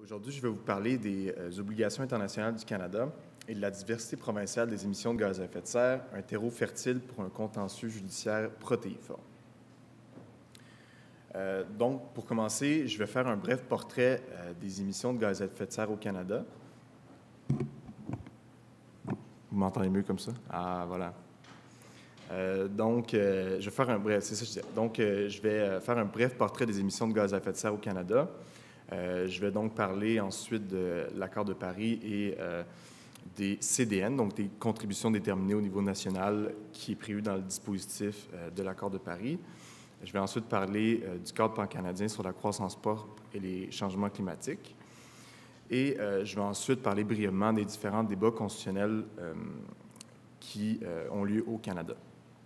Aujourd'hui, je vais vous parler des obligations internationales du Canada et de la diversité provinciale des émissions de gaz à effet de serre, un terreau fertile pour un contentieux judiciaire protéiforme. Donc, pour commencer, je vais faire un bref portrait des émissions de gaz à effet de serre au Canada. Vous m'entendez mieux comme ça? Ah, voilà. Je vais faire un bref, c'est ça que je disais. Donc, je vais faire un bref portrait des émissions de gaz à effet de serre au Canada. Je vais donc parler ensuite de l'accord de Paris et des CDN, donc des contributions déterminées au niveau national qui est prévu dans le dispositif de l'accord de Paris. Je vais ensuite parler du cadre pan-canadien sur la croissance propre et les changements climatiques. Et je vais ensuite parler brièvement des différents débats constitutionnels qui ont lieu au Canada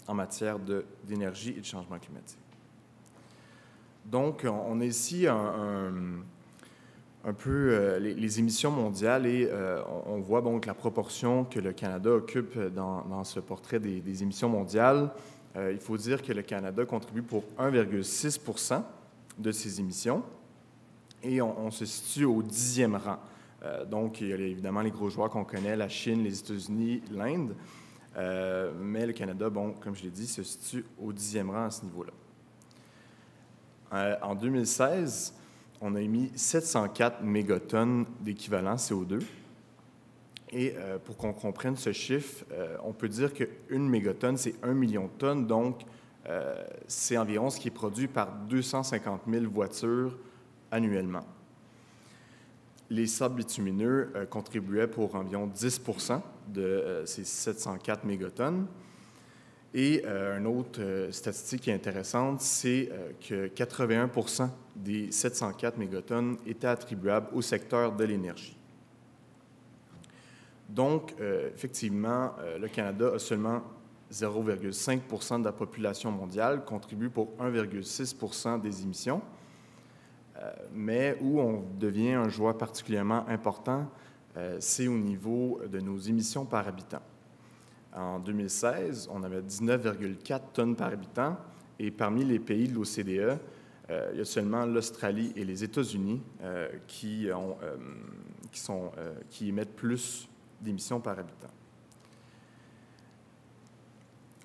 en matière d'énergie et de changement climatique. Donc, on a ici un peu les émissions mondiales et on voit donc la proportion que le Canada occupe dans ce portrait des émissions mondiales. Il faut dire que le Canada contribue pour 1,6 % de ces émissions et on se situe au 10e rang. Donc, il y a évidemment les gros joueurs qu'on connaît, la Chine, les États-Unis, l'Inde, mais le Canada, bon, comme je l'ai dit, se situe au 10e rang à ce niveau-là. En 2016, on a émis 704 mégatonnes d'équivalent CO2. Et pour qu'on comprenne ce chiffre, on peut dire qu'une mégatonne, c'est 1 million de tonnes. Donc, c'est environ ce qui est produit par 250 000 voitures annuellement. Les sables bitumineux contribuaient pour environ 10 % de ces 704 mégatonnes. Et une autre statistique qui est intéressante, c'est que 81 % des 704 mégatonnes étaient attribuables au secteur de l'énergie. Donc, effectivement, le Canada a seulement 0,5 % de la population mondiale, contribue pour 1,6 % des émissions, mais où on devient un joueur particulièrement important, c'est au niveau de nos émissions par habitant. En 2016, on avait 19,4 tonnes par habitant et parmi les pays de l'OCDE, il y a seulement l'Australie et les États-Unis qui émettent plus d'émissions par habitant.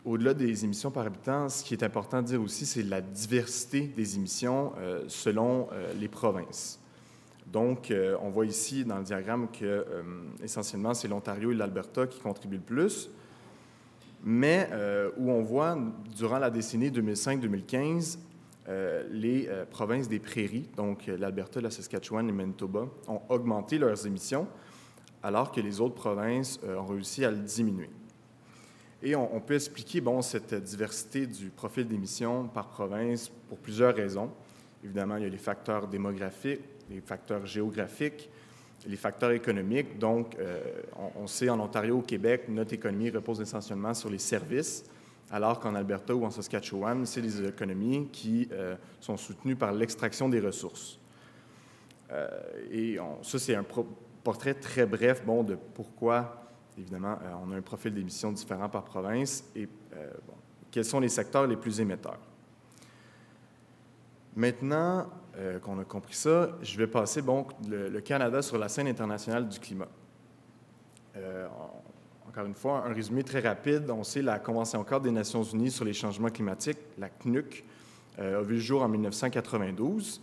Au-delà des émissions par habitant, ce qui est important de dire aussi, c'est la diversité des émissions selon les provinces. Donc, on voit ici dans le diagramme que, essentiellement, c'est l'Ontario et l'Alberta qui contribuent le plus, mais où on voit, durant la décennie 2005-2015, les provinces des prairies, donc l'Alberta, la Saskatchewan et le Manitoba, ont augmenté leurs émissions, alors que les autres provinces ont réussi à le diminuer. Et on peut expliquer cette diversité du profil d'émissions par province pour plusieurs raisons. Évidemment, il y a les facteurs démographiques, les facteurs géographiques, les facteurs économiques. Donc, on sait en Ontario, au Québec, notre économie repose essentiellement sur les services, alors qu'en Alberta ou en Saskatchewan, c'est les économies qui sont soutenues par l'extraction des ressources. Ça, c'est un portrait très bref de pourquoi, évidemment, on a un profil d'émissions différent par province et quels sont les secteurs les plus émetteurs. Maintenant qu'on a compris ça, je vais passer le Canada sur la scène internationale du climat. Encore une fois, un résumé très rapide. On sait la Convention-cadre des Nations unies sur les changements climatiques, la CNUC, a vu le jour en 1992.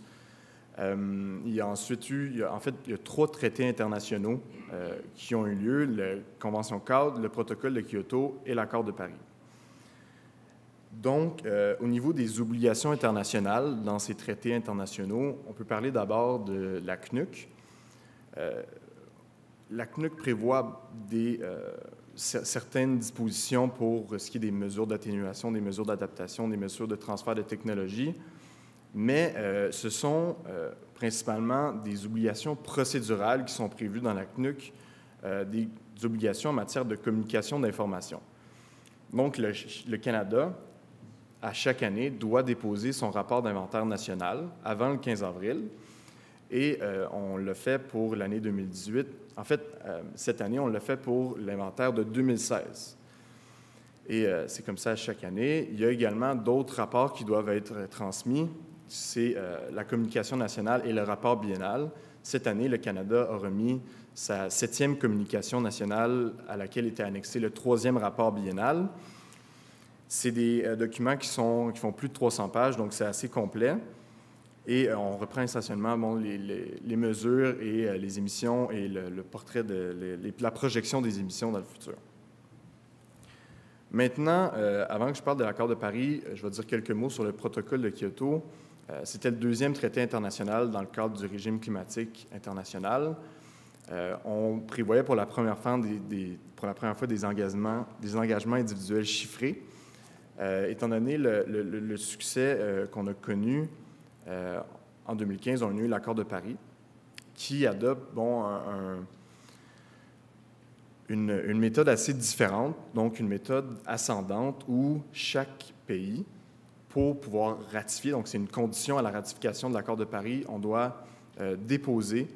Il y a ensuite il y a 3 traités internationaux qui ont eu lieu, la Convention-cadre, le protocole de Kyoto et l'accord de Paris. Donc, au niveau des obligations internationales dans ces traités internationaux, on peut parler d'abord de la CNUC. La CNUC prévoit certaines dispositions pour ce qui est des mesures d'atténuation, des mesures d'adaptation, des mesures de transfert de technologie, mais ce sont principalement des obligations procédurales qui sont prévues dans la CNUC, des obligations en matière de communication d'informations. Donc, le Canada, à chaque année, doit déposer son rapport d'inventaire national avant le 15 avril et on le fait pour l'année 2018. En fait, cette année, on l'a fait pour l'inventaire de 2016. Et c'est comme ça chaque année. Il y a également d'autres rapports qui doivent être transmis. C'est la communication nationale et le rapport biennal. cette année, le Canada a remis sa 7e communication nationale à laquelle était annexé le 3e rapport biennal. C'est des documents qui font plus de 300 pages, donc c'est assez complet. Et on reprend essentiellement les mesures et les émissions et le portrait la projection des émissions dans le futur. Maintenant, avant que je parle de l'accord de Paris, je vais dire quelques mots sur le protocole de Kyoto. C'était le 2e traité international dans le cadre du régime climatique international. On prévoyait pour la première fois des engagements individuels chiffrés. Étant donné le succès qu'on a connu en 2015, on a eu l'accord de Paris qui adopte une méthode assez différente, donc une méthode ascendante où chaque pays, pour pouvoir ratifier, donc c'est une condition à la ratification de l'accord de Paris, on doit déposer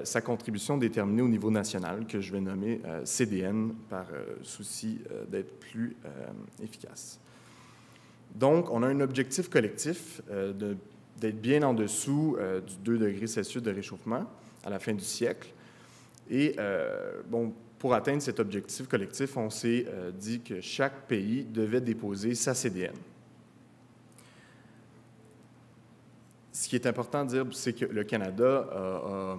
sa contribution déterminée au niveau national, que je vais nommer CDN par souci d'être plus efficace. Donc, on a un objectif collectif d'être bien en dessous du 2 degrés Celsius de réchauffement à la fin du siècle. Et pour atteindre cet objectif collectif, on s'est dit que chaque pays devait déposer sa CDN. Ce qui est important de dire, c'est que le Canada a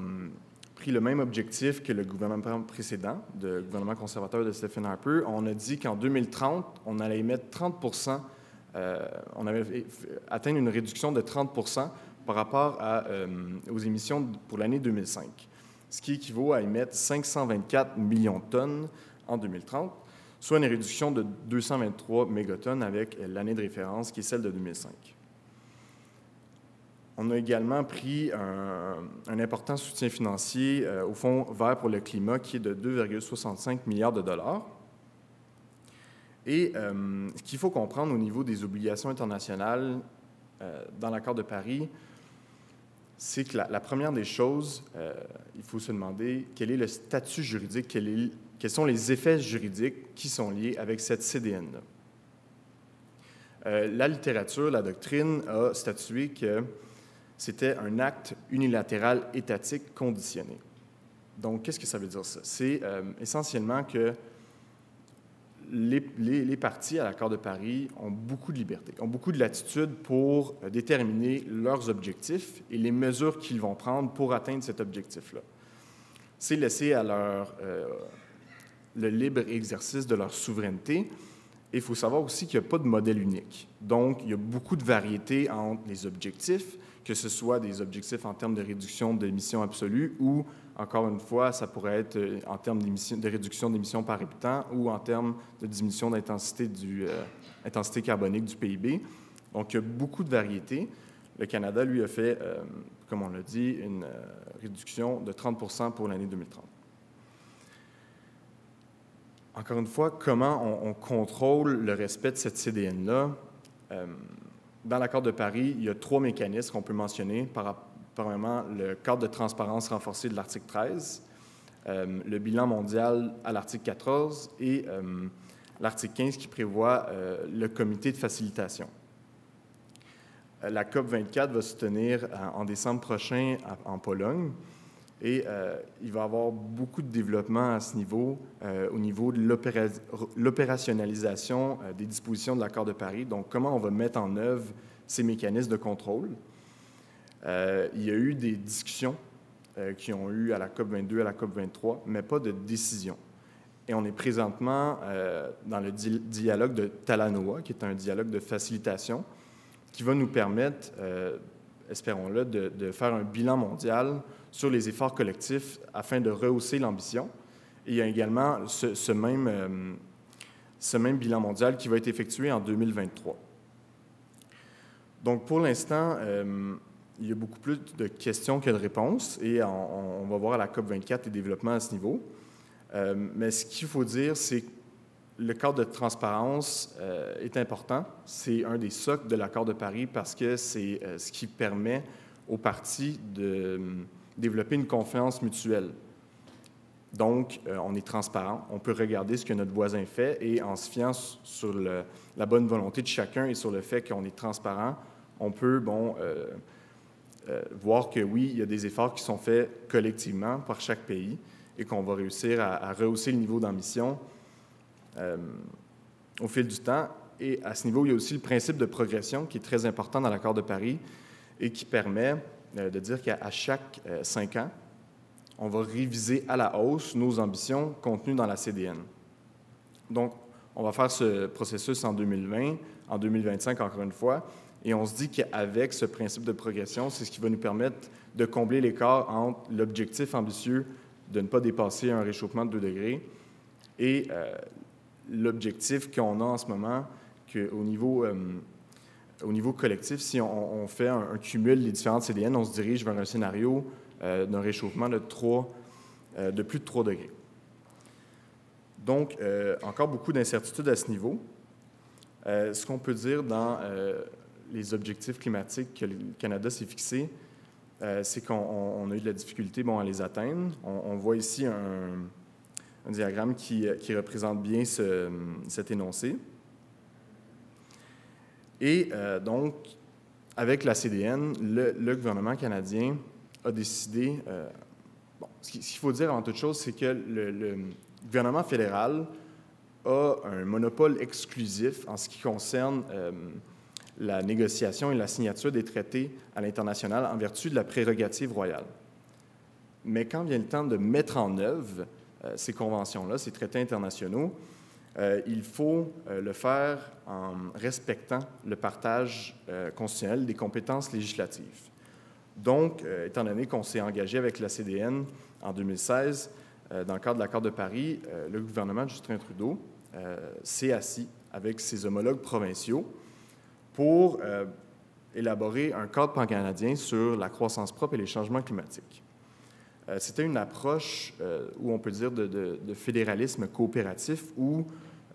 pris le même objectif que le gouvernement précédent, le gouvernement conservateur de Stephen Harper. On a dit qu'en 2030, on allait émettre 30 on avait atteint une réduction de 30 par rapport aux émissions pour l'année 2005, ce qui équivaut à émettre 524 millions de tonnes en 2030, soit une réduction de 223 mégatonnes avec l'année de référence qui est celle de 2005. On a également pris un important soutien financier au Fonds vert pour le climat qui est de 2,65 milliards de dollars. Et ce qu'il faut comprendre au niveau des obligations internationales dans l'accord de Paris, c'est que la première des choses, il faut se demander quel est le statut juridique, quels sont les effets juridiques qui sont liés avec cette CDN-là. La littérature, la doctrine a statué que c'était un acte unilatéral étatique conditionné. Donc, qu'est-ce que ça veut dire ça? C'est essentiellement que les parties à l'accord de Paris ont beaucoup de liberté, ont beaucoup de latitude pour déterminer leurs objectifs et les mesures qu'ils vont prendre pour atteindre cet objectif-là. C'est laissé à le libre exercice de leur souveraineté. Et il faut savoir aussi qu'il n'y a pas de modèle unique. Donc, il y a beaucoup de variétés entre les objectifs, que ce soit des objectifs en termes de réduction d'émissions absolues ou, encore une fois, ça pourrait être en termes de réduction d'émissions par habitant ou en termes de diminution d'intensité intensité carbonique du PIB. Donc, il y a beaucoup de variétés. Le Canada, lui, a fait, comme on l'a dit, une réduction de 30 % pour l'année 2030. Encore une fois, comment on contrôle le respect de cette CDN-là? Dans l'accord de Paris, il y a 3 mécanismes qu'on peut mentionner. Premièrement, le cadre de transparence renforcé de l'article 13, le bilan mondial à l'article 14 et l'article 15 qui prévoit le comité de facilitation. La COP 24 va se tenir en décembre prochain en Pologne. Et il va y avoir beaucoup de développement à ce niveau, au niveau de l'opérationnalisation des dispositions de l'accord de Paris. Donc, comment on va mettre en œuvre ces mécanismes de contrôle. Il y a eu des discussions qui ont eu à la COP 22, à la COP 23, mais pas de décision. Et on est présentement dans le dialogue de Talanoa, qui est un dialogue de facilitation, qui va nous permettre, espérons-le, de faire un bilan mondial sur les efforts collectifs afin de rehausser l'ambition. Et il y a également ce même bilan mondial qui va être effectué en 2023. Donc, pour l'instant, il y a beaucoup plus de questions que de réponses et on va voir à la COP 24 les développements à ce niveau. Mais ce qu'il faut dire, c'est que le cadre de transparence est important. C'est un des socles de l'accord de Paris parce que c'est ce qui permet aux parties de développer une confiance mutuelle. Donc, on est transparent, on peut regarder ce que notre voisin fait et en se fiant sur la bonne volonté de chacun et sur le fait qu'on est transparent, on peut voir que oui, il y a des efforts qui sont faits collectivement par chaque pays et qu'on va réussir à rehausser le niveau d'ambition au fil du temps. Et à ce niveau, il y a aussi le principe de progression qui est très important dans l'accord de Paris et qui permet de dire qu'à chaque 5 ans, on va réviser à la hausse nos ambitions contenues dans la CDN. Donc, on va faire ce processus en 2020, en 2025 encore une fois, et on se dit qu'avec ce principe de progression, c'est ce qui va nous permettre de combler l'écart entre l'objectif ambitieux de ne pas dépasser un réchauffement de 2 degrés et l'objectif qu'on a en ce moment, qu'au niveau collectif, si on fait un cumul des différentes CDN, on se dirige vers un scénario d'un réchauffement de plus de 3 degrés. Donc, encore beaucoup d'incertitudes à ce niveau. Ce qu'on peut dire dans les objectifs climatiques que le Canada s'est fixés, c'est qu'on a eu de la difficulté à les atteindre. On voit ici un diagramme qui représente bien cet énoncé. Et donc, avec la CDN, le gouvernement canadien a décidé... ce qu'il faut dire avant toute chose, c'est que le gouvernement fédéral a un monopole exclusif en ce qui concerne la négociation et la signature des traités à l'international en vertu de la prérogative royale. Mais quand vient le temps de mettre en œuvre ces conventions-là, ces traités internationaux, il faut le faire en respectant le partage constitutionnel des compétences législatives. Donc, étant donné qu'on s'est engagé avec la CDN en 2016, dans le cadre de l'accord de Paris, le gouvernement de Justin Trudeau s'est assis avec ses homologues provinciaux pour élaborer un cadre pan-canadien sur la croissance propre et les changements climatiques. C'était une approche où on peut dire de fédéralisme coopératif où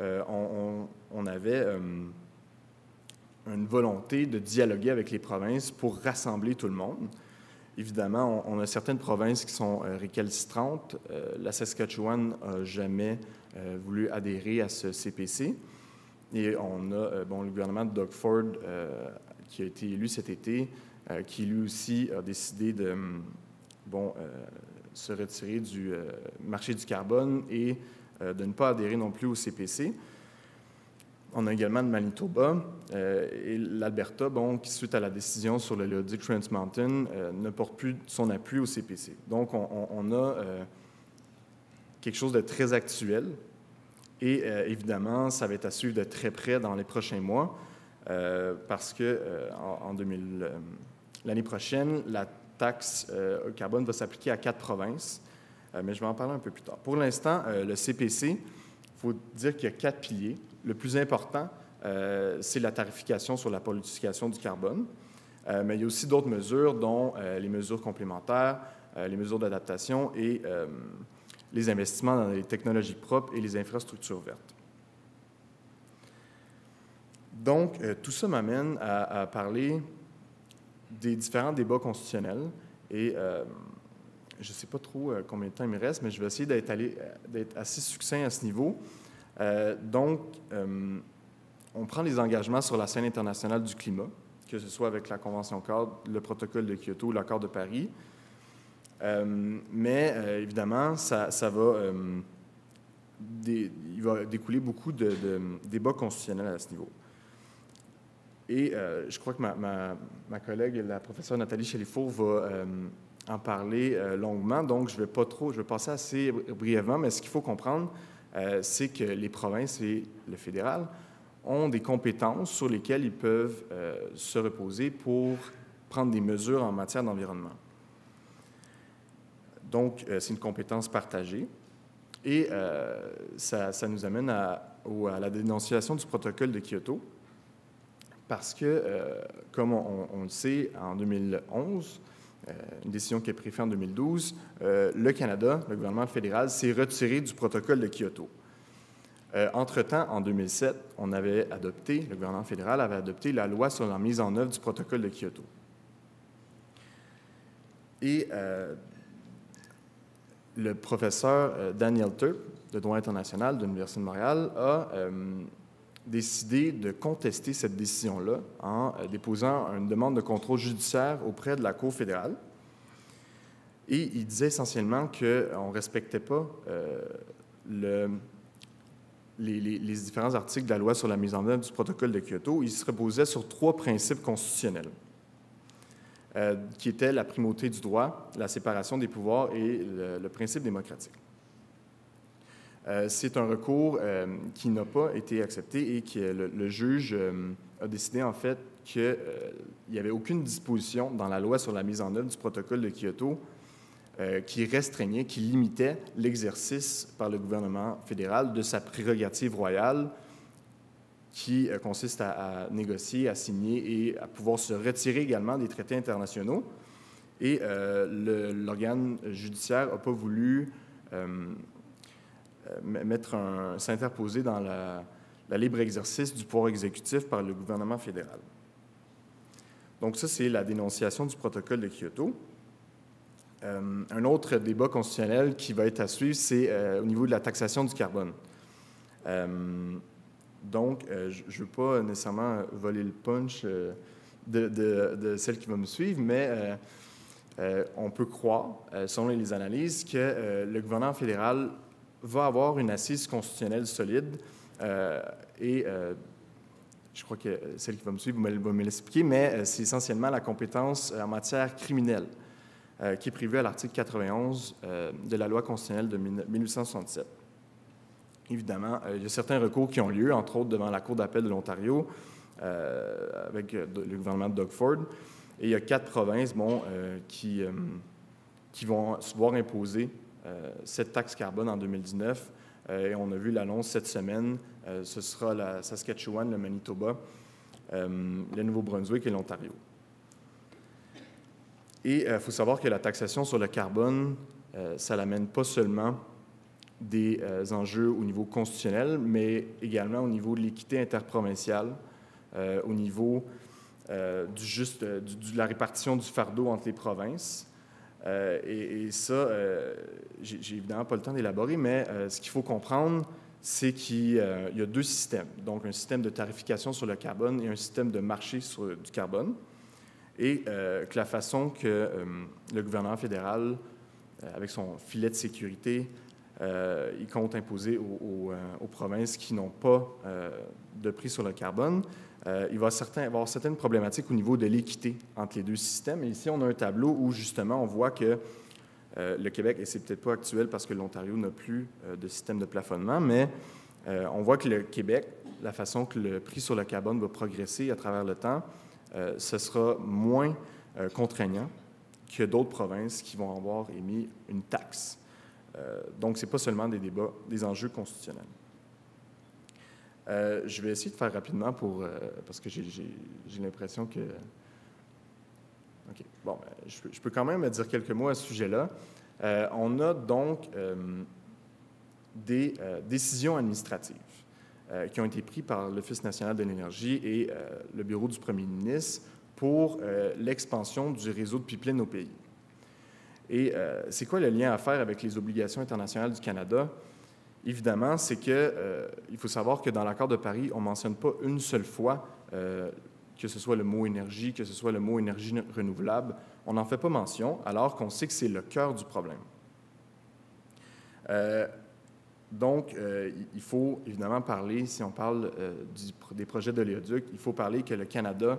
on avait une volonté de dialoguer avec les provinces pour rassembler tout le monde. Évidemment, on a certaines provinces qui sont récalcitrantes. La Saskatchewan n'a jamais voulu adhérer à ce CPC. Et on a le gouvernement de Doug Ford, qui a été élu cet été, qui lui aussi a décidé de se retirer du marché du carbone et de ne pas adhérer non plus au CPC. On a également le Manitoba et l'Alberta, qui, suite à la décision sur le léoduc Trans Mountain, ne porte plus son appui au CPC. Donc, on a quelque chose de très actuel et évidemment, ça va être à suivre de très près dans les prochains mois parce que l'année prochaine, la taxe au carbone va s'appliquer à 4 provinces, mais je vais en parler un peu plus tard. Pour l'instant, le CPC, il faut dire qu'il y a 4 piliers. Le plus important, c'est la tarification sur la pollution du carbone, mais il y a aussi d'autres mesures, dont les mesures complémentaires, les mesures d'adaptation et les investissements dans les technologies propres et les infrastructures vertes. Donc, tout ça m'amène à parler des différents débats constitutionnels et je ne sais pas trop combien de temps il me reste, mais je vais essayer d'être assez succinct à ce niveau. On prend les engagements sur la scène internationale du climat, que ce soit avec la Convention cadre, le protocole de Kyoto ou l'accord de Paris. Mais évidemment, il va découler beaucoup de débats constitutionnels à ce niveau. Et je crois que ma collègue, la professeure Nathalie Chélifour, va en parler longuement, donc je vais passer assez brièvement, mais ce qu'il faut comprendre, c'est que les provinces et le fédéral ont des compétences sur lesquelles ils peuvent se reposer pour prendre des mesures en matière d'environnement. Donc, c'est une compétence partagée et ça nous amène à la dénonciation du protocole de Kyoto parce que, comme on le sait, en 2011, une décision qui est prise en 2012, le Canada, le gouvernement fédéral, s'est retiré du protocole de Kyoto. Entre-temps, en 2007, le gouvernement fédéral avait adopté la loi sur la mise en œuvre du protocole de Kyoto. Et le professeur Daniel Turp, de droit international de l'Université de Montréal, a décidé de contester cette décision-là en déposant une demande de contrôle judiciaire auprès de la Cour fédérale. Et il disait essentiellement qu'on ne respectait pas les différents articles de la loi sur la mise en œuvre du protocole de Kyoto. Il se reposait sur 3 principes constitutionnels, qui étaient la primauté du droit, la séparation des pouvoirs et le principe démocratique. C'est un recours qui n'a pas été accepté et que le juge a décidé en fait qu'il n'y avait aucune disposition dans la loi sur la mise en œuvre du protocole de Kyoto qui restreignait, qui limitait l'exercice par le gouvernement fédéral de sa prérogative royale qui consiste à négocier, à signer et à pouvoir se retirer également des traités internationaux. Et l'organe judiciaire n'a pas voulu s'interposer dans la libre exercice du pouvoir exécutif par le gouvernement fédéral. Donc ça, c'est la dénonciation du protocole de Kyoto. Un autre débat constitutionnel qui va être à suivre, c'est au niveau de la taxation du carbone. Donc, je ne veux pas nécessairement voler le punch de celle qui va me suivre, mais on peut croire, selon les analyses, que le gouvernement fédéral va avoir une assise constitutionnelle solide et je crois que celle qui va me suivre va me l'expliquer, mais c'est essentiellement la compétence en matière criminelle qui est prévue à l'article 91 de la loi constitutionnelle de 1867. Évidemment, il y a certains recours qui ont lieu, entre autres devant la Cour d'appel de l'Ontario avec le gouvernement de Doug Ford, et il y a 4 provinces qui vont se voir imposer cette taxe carbone en 2019. Et on a vu l'annonce cette semaine, ce sera la Saskatchewan, le Manitoba, le Nouveau-Brunswick et l'Ontario. Et il faut savoir que la taxation sur le carbone, ça n'amène pas seulement des enjeux au niveau constitutionnel, mais également au niveau de l'équité interprovinciale, au niveau de la répartition du fardeau entre les provinces. Et ça, j'ai évidemment pas le temps d'élaborer, mais ce qu'il faut comprendre, c'est qu'il y a 2 systèmes. Donc, un système de tarification sur le carbone et un système de marché du carbone. Et que la façon que le gouvernement fédéral, avec son filet de sécurité, il compte imposer aux provinces qui n'ont pas de prix sur le carbone, il va y avoir certaines problématiques au niveau de l'équité entre les 2 systèmes. Et ici, on a un tableau où, justement, on voit que le Québec, et c'est peut-être pas actuel parce que l'Ontario n'a plus de système de plafonnement, mais on voit que le Québec, la façon que le prix sur le carbone va progresser à travers le temps, ce sera moins contraignant que d'autres provinces qui vont avoir émis une taxe. Donc, ce n'est pas seulement des débats, des enjeux constitutionnels. Je vais essayer de faire rapidement parce que j'ai l'impression que... OK. Bon, je peux quand même dire quelques mots à ce sujet-là. On a donc des décisions administratives qui ont été prises par l'Office national de l'énergie et le Bureau du premier ministre pour l'expansion du réseau de pipelines au pays. Et c'est quoi le lien à faire avec les obligations internationales du Canada? Évidemment, c'est qu'il faut savoir que dans l'accord de Paris, on ne mentionne pas une seule fois, que ce soit le mot énergie, que ce soit le mot énergie renouvelable, on n'en fait pas mention, alors qu'on sait que c'est le cœur du problème. Donc, il faut évidemment parler, si on parle des projets d'oléoduc, il faut parler que le Canada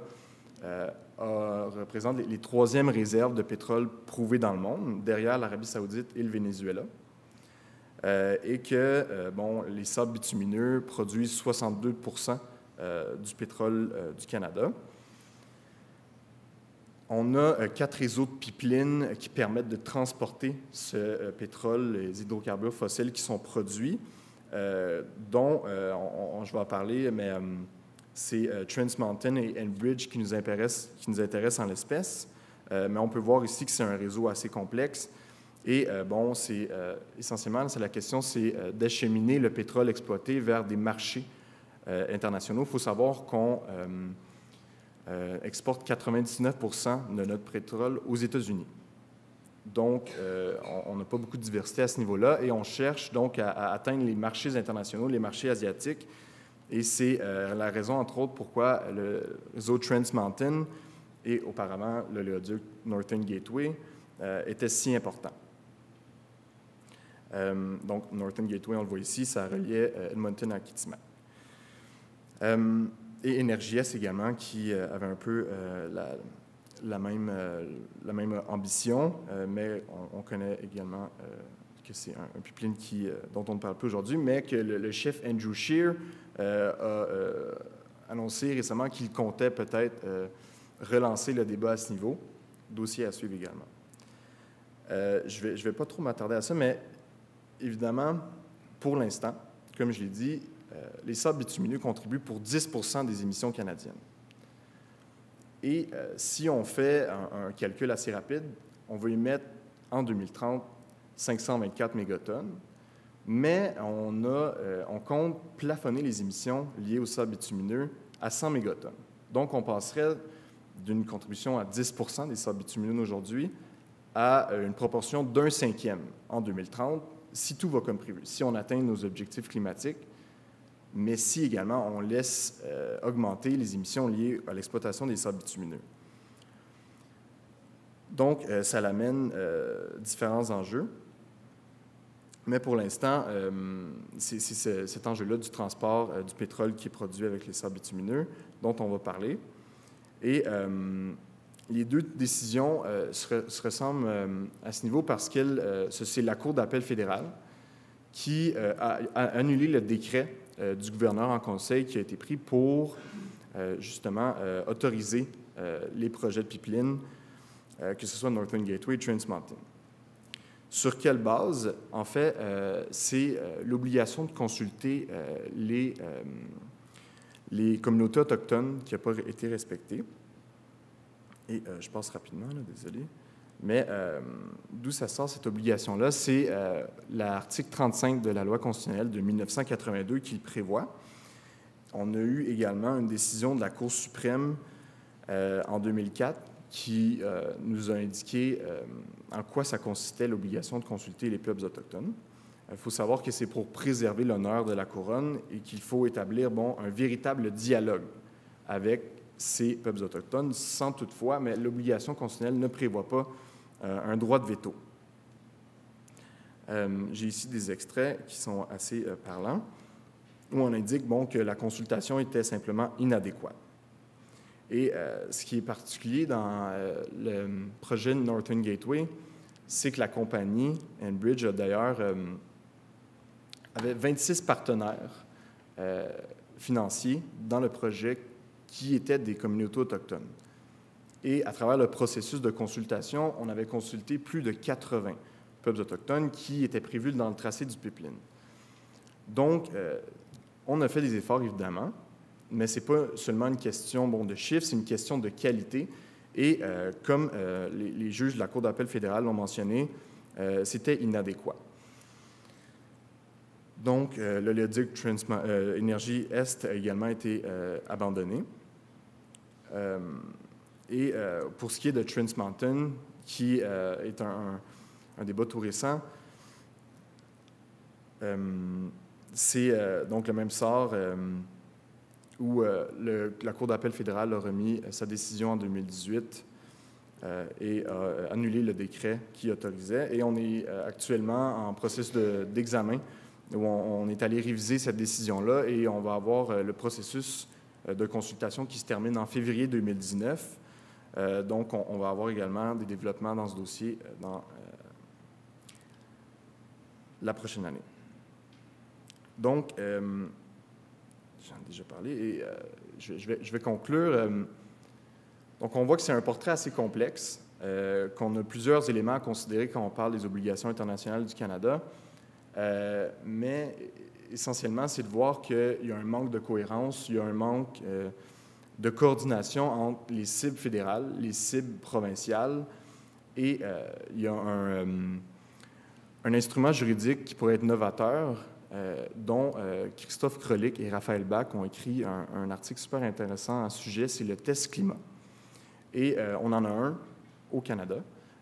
représente les 3e réserves de pétrole prouvées dans le monde, derrière l'Arabie saoudite et le Venezuela. Et que les sables bitumineux produisent 62 % du pétrole du Canada. On a 4 réseaux de pipelines qui permettent de transporter ce pétrole, les hydrocarbures fossiles qui sont produits, dont je vais en parler, mais c'est Trans Mountain et Enbridge qui nous intéressent en l'espèce. Mais on peut voir ici que c'est un réseau assez complexe. Et c'est essentiellement, la question, c'est d'acheminer le pétrole exploité vers des marchés internationaux. Il faut savoir qu'on exporte 99 % de notre pétrole aux États-Unis. Donc, on n'a pas beaucoup de diversité à ce niveau-là et on cherche donc à atteindre les marchés internationaux, les marchés asiatiques. Et c'est la raison, entre autres, pourquoi le réseau Trans Mountain et auparavant l'oléoduc Northern Gateway était si important. Donc, Northern Gateway, on le voit ici, ça reliait Edmonton à Kitimat. Et Énergie-Est également, qui avait un peu la même ambition, mais on connaît également que c'est un pipeline dont on ne parle plus aujourd'hui, mais que le chef Andrew Scheer a annoncé récemment qu'il comptait peut-être relancer le débat à ce niveau. Dossier à suivre également. Je vais pas trop m'attarder à ça, mais évidemment, pour l'instant, comme je l'ai dit, les sables bitumineux contribuent pour 10% des émissions canadiennes. Et si on fait un calcul assez rapide, on va y mettre en 2030 524 mégatonnes, mais on compte plafonner les émissions liées aux sables bitumineux à 100 mégatonnes. Donc, on passerait d'une contribution à 10% des sables bitumineux aujourd'hui à une proportion d'un cinquième en 2030, si tout va comme prévu, si on atteint nos objectifs climatiques, mais si également on laisse augmenter les émissions liées à l'exploitation des sables bitumineux. Donc, ça l'amène différents enjeux. Mais pour l'instant, c'est cet enjeu-là du transport du pétrole qui est produit avec les sables bitumineux dont on va parler. Et les deux décisions se ressemblent à ce niveau parce que c'est la Cour d'appel fédérale qui a annulé le décret du gouverneur en conseil qui a été pris pour justement autoriser les projets de pipeline, que ce soit Northern Gateway et Trans Mountain. Sur quelle base? En fait, c'est l'obligation de consulter les communautés autochtones qui n'a pas été respectée. Et je passe rapidement, là, désolé. Mais d'où ça sort, cette obligation-là? C'est l'article 35 de la loi constitutionnelle de 1982 qui le prévoit. On a eu également une décision de la Cour suprême en 2004 qui nous a indiqué en quoi ça consistait l'obligation de consulter les peuples autochtones. Il faut savoir que c'est pour préserver l'honneur de la couronne et qu'il faut établir un véritable dialogue avec ces peuples autochtones, sans toutefois, mais l'obligation constitutionnelle ne prévoit pas un droit de veto. J'ai ici des extraits qui sont assez parlants, où on indique que la consultation était simplement inadéquate. Et ce qui est particulier dans le projet Northern Gateway, c'est que la compagnie Enbridge a d'ailleurs avait 26 partenaires financiers dans le projet qui étaient des communautés autochtones. Et à travers le processus de consultation, on avait consulté plus de 80 peuples autochtones qui étaient prévus dans le tracé du pipeline. Donc, on a fait des efforts, évidemment, mais ce n'est pas seulement une question de chiffres, c'est une question de qualité. Et comme les juges de la Cour d'appel fédérale l'ont mentionné, c'était inadéquat. Donc, l'oléoduc Énergie-Est a également été abandonné. Et pour ce qui est de Trans Mountain, qui est un débat tout récent, c'est donc le même sort où la Cour d'appel fédérale a remis sa décision en 2018 et a annulé le décret qui autorisait. Et on est actuellement en processus d'examen où on est allé réviser cette décision-là et on va avoir le processus de consultation qui se termine en février 2019. Donc, on va avoir également des développements dans ce dossier dans la prochaine année. Donc, j'en ai déjà parlé et je vais conclure. Donc, on voit que c'est un portrait assez complexe, qu'on a plusieurs éléments à considérer quand on parle des obligations internationales du Canada, mais essentiellement, c'est de voir qu'il y a un manque de cohérence, il y a un manque de coordination entre les cibles fédérales, les cibles provinciales, et il y a un instrument juridique qui pourrait être novateur, dont Christophe Krolick et Raphaël Bach ont écrit un article super intéressant à ce sujet, c'est le test climat. Et on en a un au Canada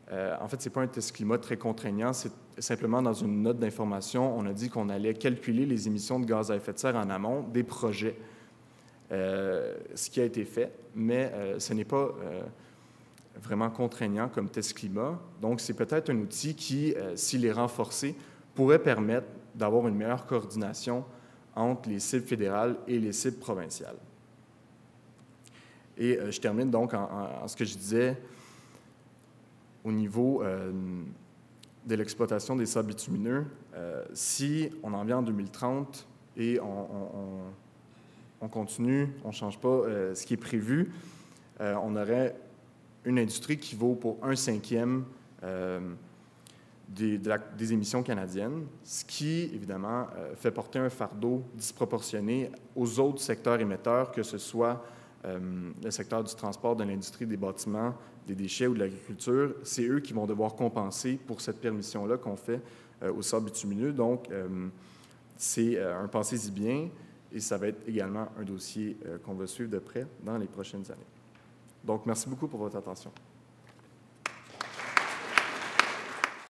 En fait, ce n'est pas un test climat très contraignant, c'est simplement dans une note d'information, on a dit qu'on allait calculer les émissions de gaz à effet de serre en amont des projets, ce qui a été fait, mais ce n'est pas vraiment contraignant comme test climat. Donc, c'est peut-être un outil qui, s'il est renforcé, pourrait permettre d'avoir une meilleure coordination entre les cibles fédérales et les cibles provinciales. Et je termine donc en ce que je disais au niveau de l'exploitation des sables bitumineux. Si on en vient en 2030 et on continue, on ne change pas ce qui est prévu, on aurait une industrie qui vaut pour 1/5 des émissions canadiennes, ce qui, évidemment, fait porter un fardeau disproportionné aux autres secteurs émetteurs, que ce soit le secteur du transport, de l'industrie, des bâtiments, des déchets ou de l'agriculture. C'est eux qui vont devoir compenser pour cette permission-là qu'on fait aux sables bitumineux. Donc, c'est un pensez-y bien et ça va être également un dossier qu'on va suivre de près dans les prochaines années. Donc, merci beaucoup pour votre attention.